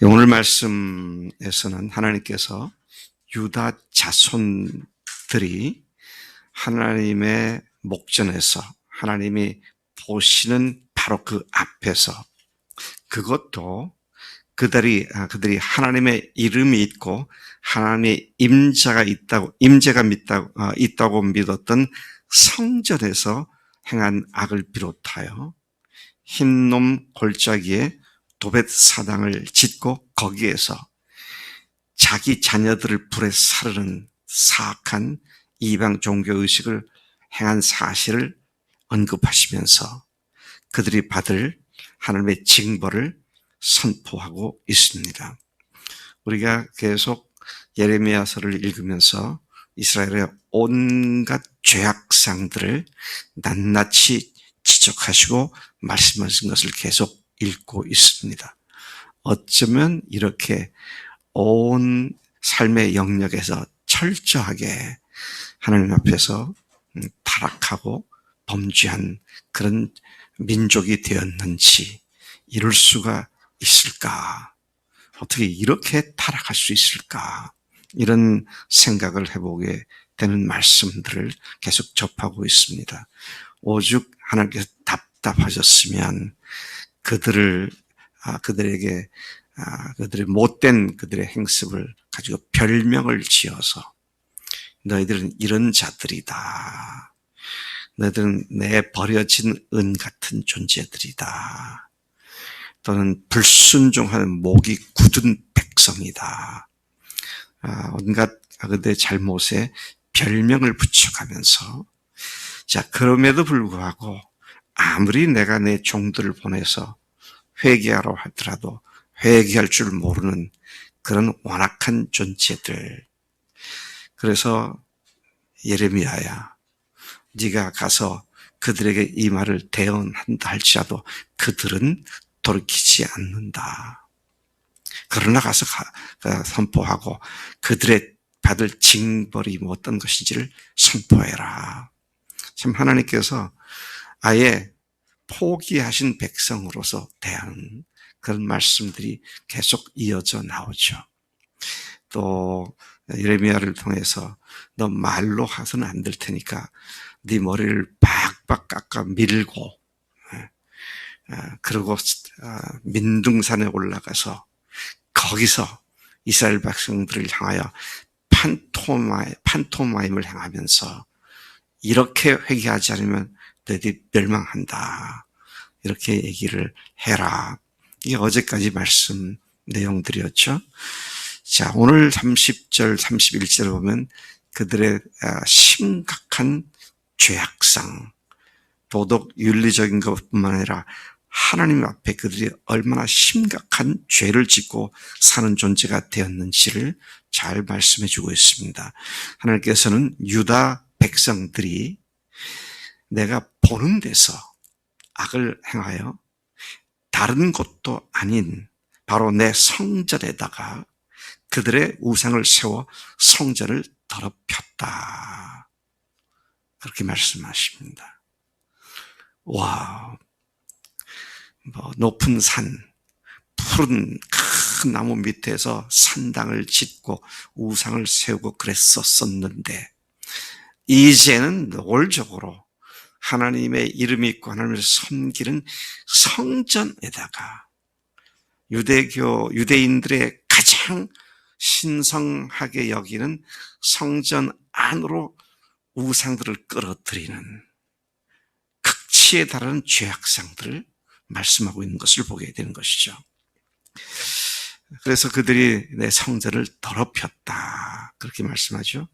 오늘 말씀에서는 하나님께서 유다 자손들이 하나님의 목전에서 하나님이 보시는 바로 그 앞에서, 그것도 그들이 하나님의 이름이 있고 하나님의 임재가 있다고 믿었던 성전에서 행한 악을 비롯하여 흰놈 골짜기에 도벳 사당을 짓고 거기에서 자기 자녀들을 불에 사르는 사악한 이방 종교의식을 행한 사실을 언급하시면서 그들이 받을 하나님의 징벌을 선포하고 있습니다. 우리가 계속 예레미야서를 읽으면서 이스라엘의 온갖 죄악상들을 낱낱이 지적하시고 말씀하신 것을 계속 읽고 있습니다. 어쩌면 이렇게 온 삶의 영역에서 철저하게 하나님 앞에서 타락하고 범죄한 그런 민족이 되었는지 이럴 수가 있을까? 어떻게 이렇게 타락할 수 있을까? 이런 생각을 해보게 되는 말씀들을 계속 접하고 있습니다. 오죽 하나님께서 답답하셨으면 그들의 못된 그들의 행습을 가지고 별명을 지어서 너희들은 이런 자들이다. 너희들은 내 버려진 은 같은 존재들이다. 또는 불순종하는 목이 굳은 백성이다. 온갖 그들의 잘못에 별명을 붙여가면서, 자, 그럼에도 불구하고 아무리 내가 내 종들을 보내서 회개하러 하더라도 회개할 줄 모르는 그런 완악한 존재들. 그래서 예레미야야, 네가 가서 그들에게 이 말을 대언한다 할지라도 그들은 돌이키지 않는다. 그러나 가서 선포하고 그들의 받을 징벌이 어떤 것인지를 선포해라. 참 하나님께서 아예 포기하신 백성으로서 대하는 그런 말씀들이 계속 이어져 나오죠. 또 예레미야를 통해서 너 말로 해서는 안 될 테니까 네 머리를 박박 깎아 밀고 그리고 민둥산에 올라가서 거기서 이스라엘 백성들을 향하여 판토마임을 행하면서 이렇게 회개하지 않으면 너희들이 멸망한다. 이렇게 얘기를 해라. 이게 어제까지 말씀 내용들이었죠. 자, 오늘 30절, 31절을 보면 그들의 심각한 죄악상, 도덕 윤리적인 것뿐만 아니라 하나님 앞에 그들이 얼마나 심각한 죄를 짓고 사는 존재가 되었는지를 잘 말씀해 주고 있습니다. 하나님께서는 유다 백성들이 내가 보는 데서 악을 행하여 다른 곳도 아닌 바로 내 성전에다가 그들의 우상을 세워 성전을 더럽혔다. 그렇게 말씀하십니다. 와, 높은 산, 푸른 큰 나무 밑에서 산당을 짓고 우상을 세우고 그랬었는데 이제는 노골적으로 하나님의 이름이 있고 하나님을 섬기는 성전에다가 유대인들의 가장 신성하게 여기는 성전 안으로 우상들을 끌어들이는 극치에 달하는 죄악상들을 말씀하고 있는 것을 보게 되는 것이죠. 그래서 그들이 내 성전을 더럽혔다. 그렇게 말씀하죠.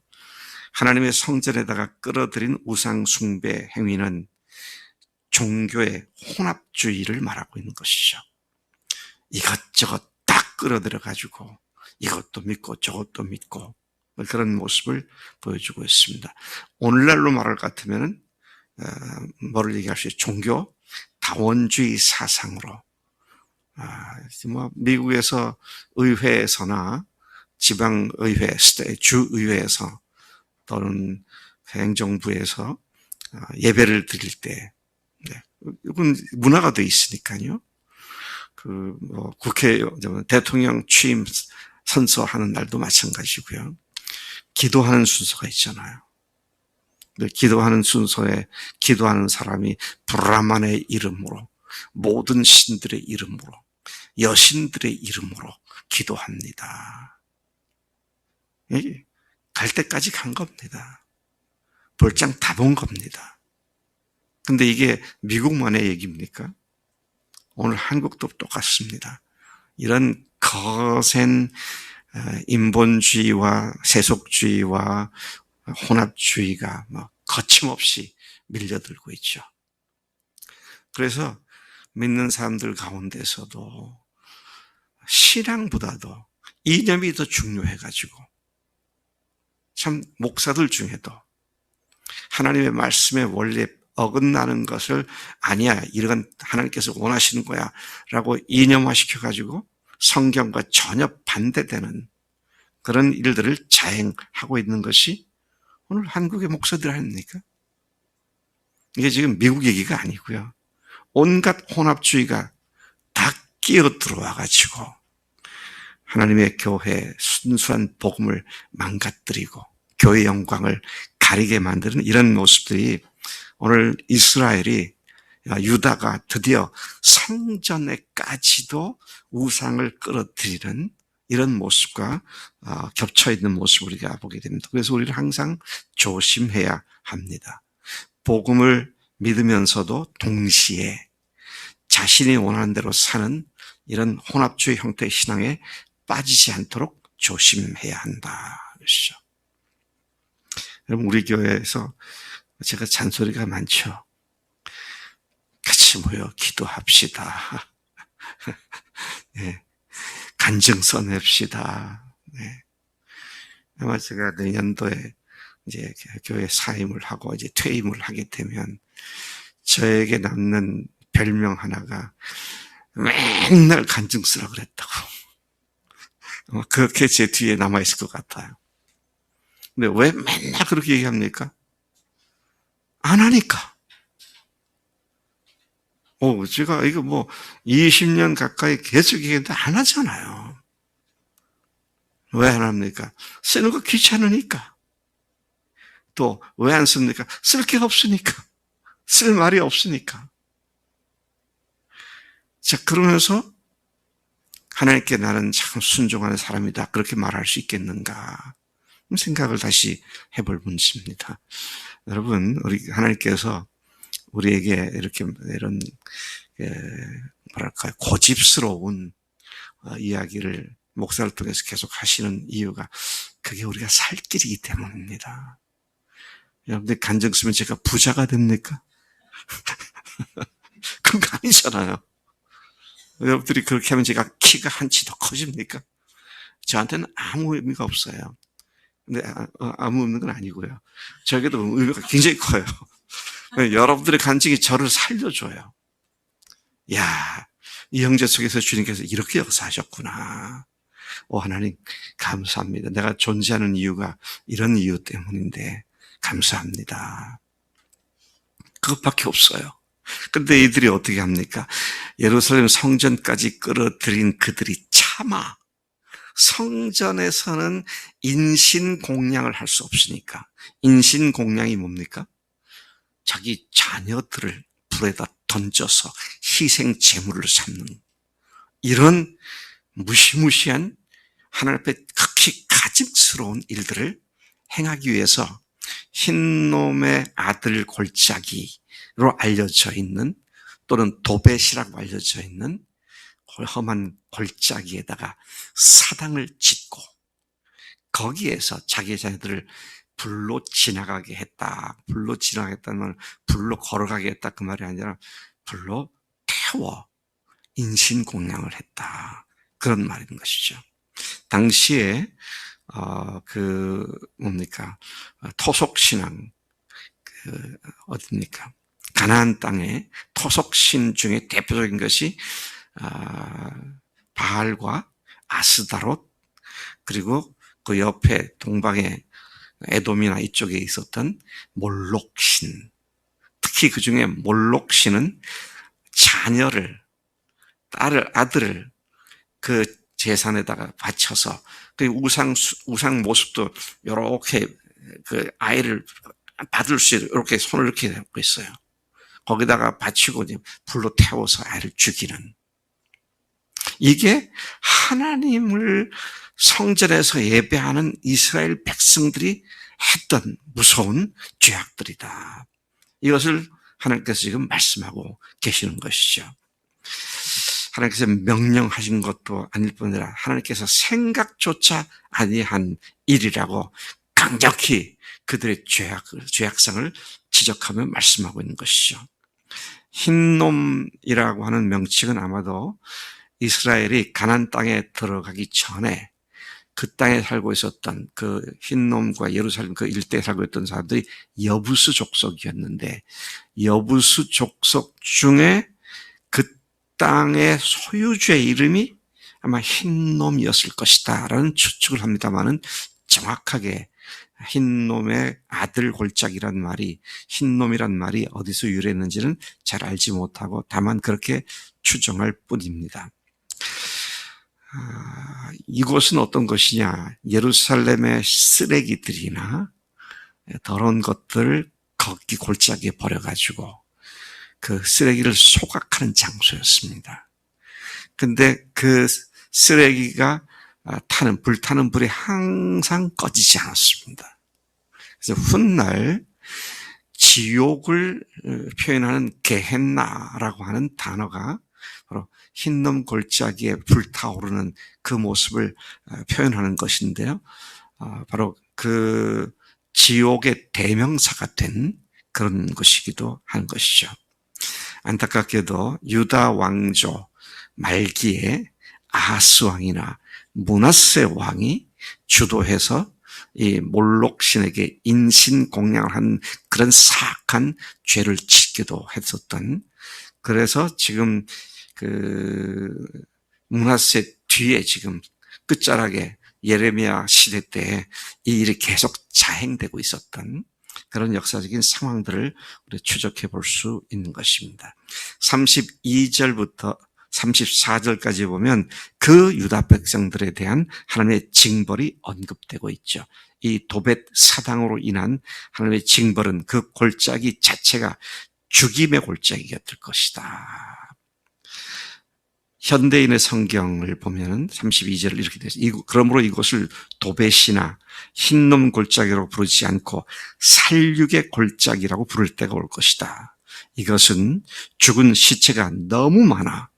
하나님의 성전에다가 끌어들인 우상 숭배 행위는 종교의 혼합주의를 말하고 있는 것이죠. 이것저것 딱 끌어들여가지고 이것도 믿고 저것도 믿고 그런 모습을 보여주고 있습니다. 오늘날로 말할 것 같으면 뭐를 얘기할 수 있어요? 종교 다원주의 사상으로 미국에서 의회에서나 지방의회, 주의회에서 또는 행정부에서 예배를 드릴 때 이건 문화가 돼 있으니까요. 국회 대통령 취임 선서하는 날도 마찬가지고요. 기도하는 순서가 있잖아요. 기도하는 순서에 기도하는 사람이 브라만의 이름으로, 모든 신들의 이름으로, 여신들의 이름으로 기도합니다. 갈 때까지 간 겁니다. 볼장 다 본 겁니다. 근데 이게 미국만의 얘기입니까? 오늘 한국도 똑같습니다. 이런 거센 인본주의와 세속주의와 혼합주의가 거침없이 밀려들고 있죠. 그래서 믿는 사람들 가운데서도 신앙보다도 이념이 더 중요해가지고, 참 목사들 중에도 하나님의 말씀의 원리에 어긋나는 것을 아니야, 이건 하나님께서 원하시는 거야 라고 이념화시켜가지고 성경과 전혀 반대되는 그런 일들을 자행하고 있는 것이 오늘 한국의 목사들 아닙니까? 이게 지금 미국 얘기가 아니고요. 온갖 혼합주의가 다 끼어 들어와가지고 하나님의 교회 순수한 복음을 망가뜨리고 교회 영광을 가리게 만드는 이런 모습들이, 오늘 이스라엘이, 유다가 드디어 성전에까지도 우상을 끌어들이는 이런 모습과 겹쳐있는 모습을 우리가 보게 됩니다. 그래서 우리는 항상 조심해야 합니다. 복음을 믿으면서도 동시에 자신이 원하는 대로 사는 이런 혼합주의 형태의 신앙에 빠지지 않도록 조심해야 한다. 그렇죠. 여러분, 우리 교회에서 제가 잔소리가 많죠. 같이 모여 기도합시다. 네. 간증 써냅시다. 네. 아마 제가 내년도에 이제 교회 사임을 하고 이제 퇴임을 하게 되면 저에게 남는 별명 하나가 맨날 간증 쓰라 그랬다고. 아마 그렇게 제 뒤에 남아있을 것 같아요. 근데 왜 맨날 그렇게 얘기합니까? 안 하니까. 제가 이거 20년 가까이 계속 얘기했는데 안 하잖아요. 왜 안 합니까? 쓰는 거 귀찮으니까. 또 왜 안 씁니까? 쓸 게 없으니까. 쓸 말이 없으니까. 자, 그러면서 하나님께 나는 참 순종하는 사람이다, 그렇게 말할 수 있겠는가 생각을 다시 해볼 문제입니다. 여러분, 우리 하나님께서 우리에게 이렇게 이런 뭐랄까요, 고집스러운 이야기를 목사를 통해서 계속 하시는 이유가, 그게 우리가 살 길이기 때문입니다. 여러분들 간증 쓰면 제가 부자가 됩니까? 그런 거 아니잖아요. 여러분들이 그렇게 하면 제가 키가 한치 더 커집니까? 저한테는 아무 의미가 없어요. 근데 아무 의미는 아니고요. 저에게도 의미가 굉장히 커요. 여러분들의 간증이 저를 살려줘요. 야, 이 형제 속에서 주님께서 이렇게 역사하셨구나. 하나님 감사합니다. 내가 존재하는 이유가 이런 이유 때문인데 감사합니다. 그것밖에 없어요. 근데 이들이 어떻게 합니까? 예루살렘 성전까지 끌어들인 그들이 차마 성전에서는 인신공양을 할 수 없으니까. 인신공양이 뭡니까? 자기 자녀들을 불에다 던져서 희생 제물을 삼는 이런 무시무시한 하나님 앞에 극히 가증스러운 일들을 행하기 위해서 흰놈의 아들 골짜기로 알려져 있는, 또는 도벳이라고 알려져 있는 험한 골짜기에다가 사당을 짓고 거기에서 자기 자녀들을 불로 지나가게 했다. 불로 지나가겠다는 말은 불로 걸어가게 했다, 그 말이 아니라 불로 태워 인신공양을 했다, 그런 말인 것이죠. 당시에 토속신앙, 어딥니까? 가나안 땅의 토속신 중에 대표적인 것이 바알과 아스다롯, 그리고 그 옆에 동방의 에돔이나 이쪽에 있었던 몰록신. 특히 그 중에 몰록신은 자녀를 아들을 그 재산에다가 바쳐서 그 우상 모습도 이렇게 그 아이를 받을 수 있도록 이렇게 손을 이렇게 잡고 있어요. 거기다가 바치고 불로 태워서 아이를 죽이는. 이게 하나님을 성전에서 예배하는 이스라엘 백성들이 했던 무서운 죄악들이다. 이것을 하나님께서 지금 말씀하고 계시는 것이죠. 하나님께서 명령하신 것도 아닐 뿐더러 하나님께서 생각조차 아니한 일이라고 강력히 그들의 죄악성을 지적하며 말씀하고 있는 것이죠. 흰놈이라고 하는 명칭은 아마도 이스라엘이 가나안 땅에 들어가기 전에 그 땅에 살고 있었던 그 흰놈과 예루살렘 그 일대에 살고 있던 사람들이 여부스 족속이었는데, 여부스 족속 중에 그 땅의 소유주의 이름이 아마 흰놈이었을 것이다 라는 추측을 합니다만은, 정확하게 흰놈의 아들 골짜기란 말이, 흰놈이란 말이 어디서 유래했는지는 잘 알지 못하고 다만 그렇게 추정할 뿐입니다. 이곳은 어떤 것이냐, 예루살렘의 쓰레기들이나 더러운 것들을 거기 골짜기에 버려가지고 그 쓰레기를 소각하는 장소였습니다. 근데 그 쓰레기가 불타는 불이 항상 꺼지지 않았습니다. 그래서 훗날 지옥을 표현하는 게헨나라고 하는 단어가 바로 흰놈 골짜기에 불타오르는 그 모습을 표현하는 것인데요. 바로 그 지옥의 대명사가 된 그런 것이기도 한 것이죠. 안타깝게도 유다 왕조 말기에 아하스 왕이나 므낫세 왕이 주도해서 이 몰록 신에게 인신 공양을 한 그런 사악한 죄를 짓기도 했었던, 그래서 지금 그 므낫세 뒤에 지금 끝자락에 예레미야 시대 때 이 일이 계속 자행되고 있었던 그런 역사적인 상황들을 우리 추적해 볼 수 있는 것입니다. 32절부터 34절까지 보면 그 유다 백성들에 대한 하나님의 징벌이 언급되고 있죠. 이 도벳 사당으로 인한 하나님의 징벌은 그 골짜기 자체가 죽임의 골짜기가 될 것이다. 현대인의 성경을 보면 32절을 이렇게 되어 있습니다. 그러므로 이곳을 도벳이나 흰놈 골짜기로 부르지 않고 살육의 골짜기라고 부를 때가 올 것이다. 이것은 죽은 시체가 너무 많아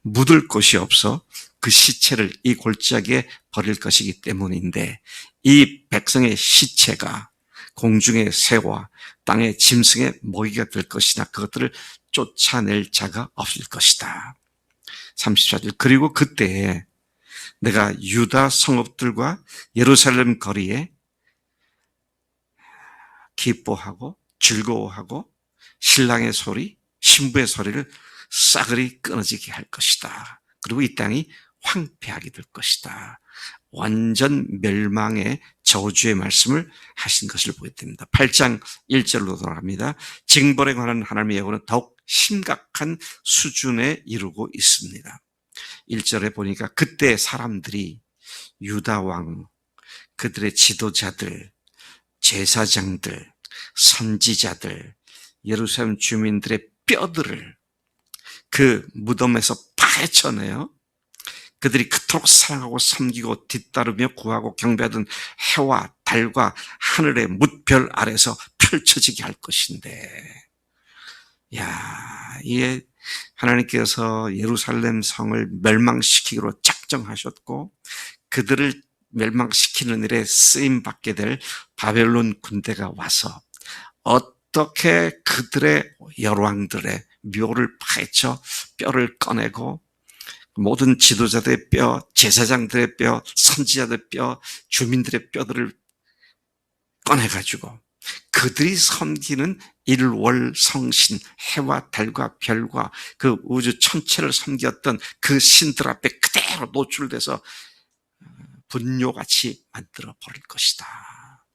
묻을 곳이 없어 그 시체를 이 골짜기에 버릴 것이기 때문인데, 이 백성의 시체가 공중의 새와 땅의 짐승의 먹이가 될 것이나 그것들을 쫓아낼 자가 없을 것이다. 34절, 그리고 그때에 내가 유다 성읍들과 예루살렘 거리에 기뻐하고 즐거워하고 신랑의 소리, 신부의 소리를 싸그리 끊어지게 할 것이다. 그리고 이 땅이 황폐하게 될 것이다. 완전 멸망의 저주의 말씀을 하신 것을 보게 됩니다. 8장 1절로 돌아갑니다. 징벌에 관한 하나님의 예고는 더욱 심각한 수준에 이르고 있습니다. 1절에 보니까 그때 사람들이 유다 왕, 그들의 지도자들, 제사장들, 선지자들, 예루살렘 주민들의 뼈들을 그 무덤에서 파헤쳐내요. 그들이 그토록 사랑하고 섬기고 뒤따르며 구하고 경배하던 해와 달과 하늘의 뭇별 아래서 펼쳐지게 할 것인데, 이게 하나님께서 예루살렘 성을 멸망시키기로 작정하셨고 그들을 멸망시키는 일에 쓰임받게 될 바벨론 군대가 와서 어떻게 그들의 열왕들의 묘를 파헤쳐 뼈를 꺼내고 모든 지도자들의 뼈, 제사장들의 뼈, 선지자들의 뼈, 주민들의 뼈들을 꺼내가지고 그들이 섬기는 일월 성신, 해와 달과 별과 그 우주 전체를 섬겼던 그 신들 앞에 그대로 노출돼서 분뇨같이 만들어 버릴 것이다.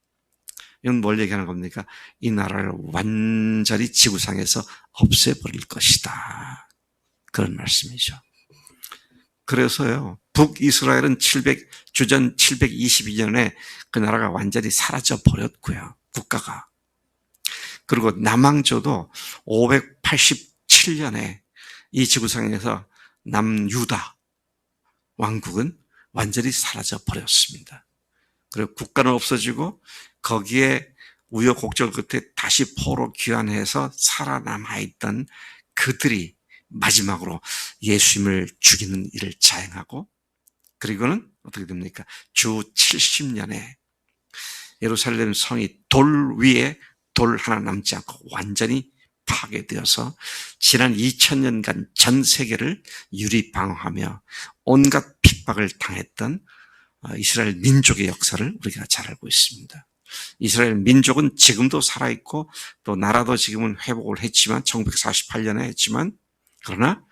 이건 뭘 얘기하는 겁니까? 이 나라를 완전히 지구상에서 없애버릴 것이다. 그런 말씀이죠. 그래서요, 북이스라엘은 주전 722년에 그 나라가 완전히 사라져 버렸고요, 국가가. 그리고 남왕조도 587년에 이 지구상에서 남유다 왕국은 완전히 사라져 버렸습니다. 그리고 국가는 없어지고 거기에 우여곡절 끝에 다시 포로 귀환해서 살아남아 있던 그들이 마지막으로 예수님을 죽이는 일을 자행하고, 그리고는 어떻게 됩니까? 주 70년에 예루살렘 성이 돌 위에 돌 하나 남지 않고 완전히 파괴되어서 지난 2000년간 전 세계를 유리방어하며 온갖 핍박을 당했던 이스라엘 민족의 역사를 우리가 잘 알고 있습니다. 이스라엘 민족은 지금도 살아있고 또 나라도 지금은 회복을 했지만 1948년에 했지만, 그러나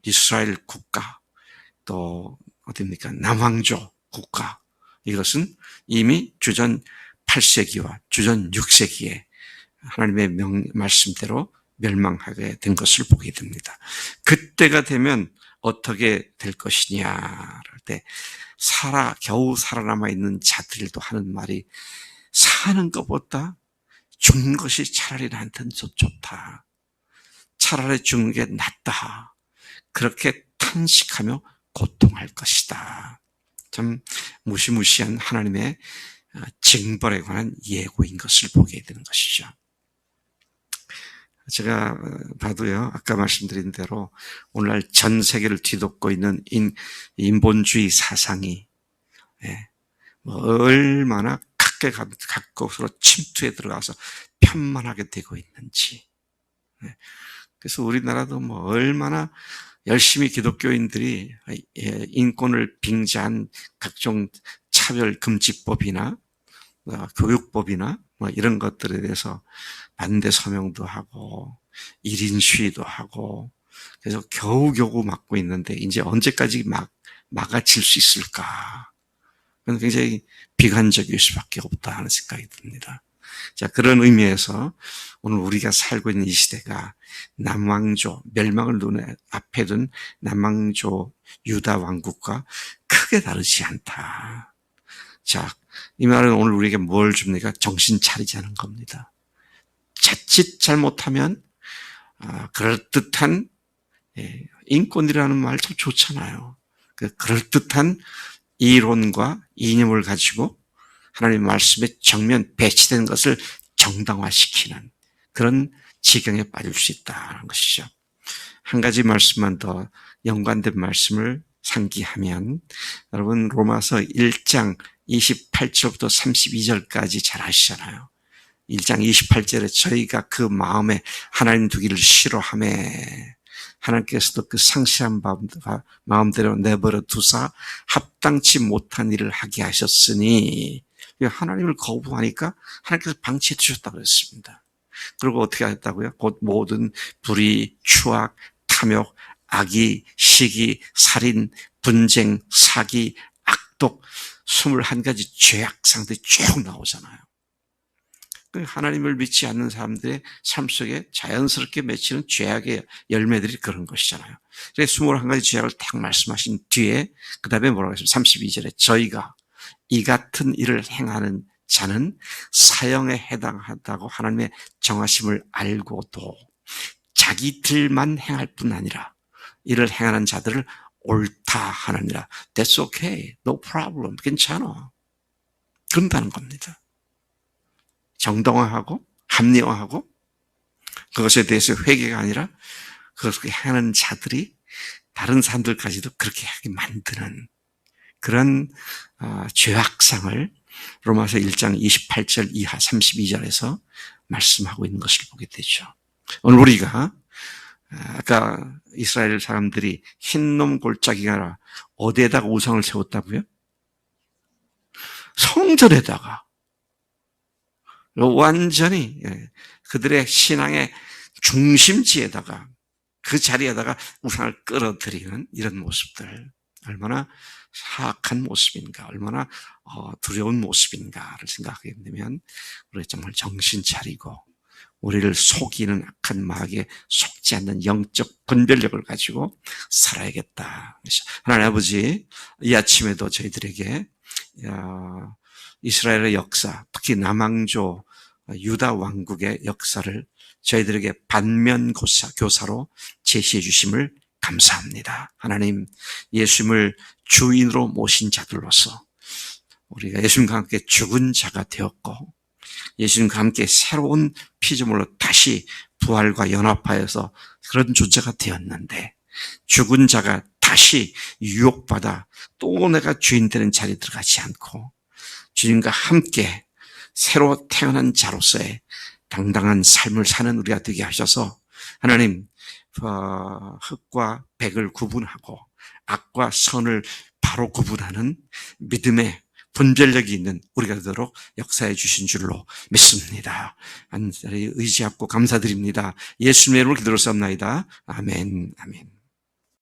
이스라엘 국가 또 어디입니까? 남왕조 국가, 이것은 이미 주전 8세기와 주전 6세기에 하나님의 말씀대로 멸망하게 된 것을 보게 됩니다. 그때가 되면 어떻게 될 것이냐 할 때 겨우 살아남아 있는 자들도 하는 말이, 사는 것보다 죽는 것이 차라리 나한테는 좋다. 차라리 죽는 게 낫다. 그렇게 탄식하며 고통할 것이다. 참 무시무시한 하나님의 징벌에 관한 예고인 것을 보게 되는 것이죠. 제가 봐도요, 아까 말씀드린 대로 오늘날 전 세계를 뒤덮고 있는 인본주의 사상이 얼마나 각곳으로 침투해 들어가서 편만하게 되고 있는지. 그래서 우리나라도 얼마나 열심히 기독교인들이 인권을 빙자한 각종 차별금지법이나 교육법이나 이런 것들에 대해서 반대 서명도 하고 1인 시위도 하고, 그래서 겨우겨우 막고 있는데 이제 언제까지 막아칠 수 있을까? 그건 굉장히 비관적일 수밖에 없다 하는 생각이 듭니다. 자, 그런 의미에서 오늘 우리가 살고 있는 이 시대가 남왕조, 멸망을 눈앞에 둔 남왕조 유다 왕국과 크게 다르지 않다. 자, 이 말은 오늘 우리에게 뭘 줍니까? 정신 차리자는 겁니다. 자칫 잘못하면 그럴듯한 인권이라는 말 참 좋잖아요. 그럴듯한 이론과 이념을 가지고 하나님 말씀에 정면 배치된 것을 정당화시키는 그런 지경에 빠질 수 있다는 것이죠. 한 가지 말씀만 더 연관된 말씀을 상기하면, 여러분 로마서 1장 28절부터 32절까지 잘 아시잖아요. 1장 28절에 저희가 그 마음에 하나님 두기를 싫어하며 하나님께서도 그 상실한 마음대로 내버려 두사 합당치 못한 일을 하게 하셨으니, 하나님을 거부하니까 하나님께서 방치해 두셨다고 그랬습니다. 그리고 어떻게 하셨다고요? 곧 모든 불의, 추악, 탐욕, 악의, 시기, 살인, 분쟁, 사기, 악독, 21가지 죄악상들이 쭉 나오잖아요. 하나님을 믿지 않는 사람들의 삶 속에 자연스럽게 맺히는 죄악의 열매들이 그런 것이잖아요. 그래서 21가지 죄악을 딱 말씀하신 뒤에 그 다음에 뭐라고 했습니까? 32절에 저희가 이 같은 일을 행하는 자는 사형에 해당한다고 하나님의 정하심을 알고도 자기들만 행할 뿐 아니라 이를 행하는 자들을 옳다 하느니라. That's okay. No problem. 괜찮아. 그런다는 겁니다. 정당화하고 합리화하고 그것에 대해서 회개가 아니라 그것을 행하는 자들이 다른 사람들까지도 그렇게 하게 만드는 그런 죄악상을 로마서 1장 28절 이하 32절에서 말씀하고 있는 것을 보게 되죠. 오늘 우리가 아까 이스라엘 사람들이 흰놈 골짜기가 아니라 어디에다가 우상을 세웠다고요? 성전에다가 완전히 그들의 신앙의 중심지에다가 그 자리에다가 우상을 끌어들이는 이런 모습들, 얼마나 사악한 모습인가, 얼마나 두려운 모습인가를 생각하게 되면 우리 정말 정신 차리고 우리를 속이는 악한 마귀에 속지 않는 영적 분별력을 가지고 살아야겠다. 하나님 아버지, 이 아침에도 저희들에게 이스라엘의 역사, 특히 남왕조 유다 왕국의 역사를 저희들에게 반면교사로 제시해 주심을 감사합니다. 하나님, 예수님을 주인으로 모신 자들로서 우리가 예수님과 함께 죽은 자가 되었고 예수님과 함께 새로운 피조물로 다시 부활과 연합하여서 그런 존재가 되었는데 죽은 자가 다시 유혹받아 또 내가 주인 되는 자리에 들어가지 않고 주님과 함께 새로 태어난 자로서의 당당한 삶을 사는 우리가 되게 하셔서 하나님, 흑과 백을 구분하고 악과 선을 바로 구분하는 믿음의 분별력이 있는 우리가 되도록 역사해 주신 줄로 믿습니다. 간절히 의지하고 감사드립니다. 예수님의 이름으로 기도를 쌉나이다. 아멘, 아멘.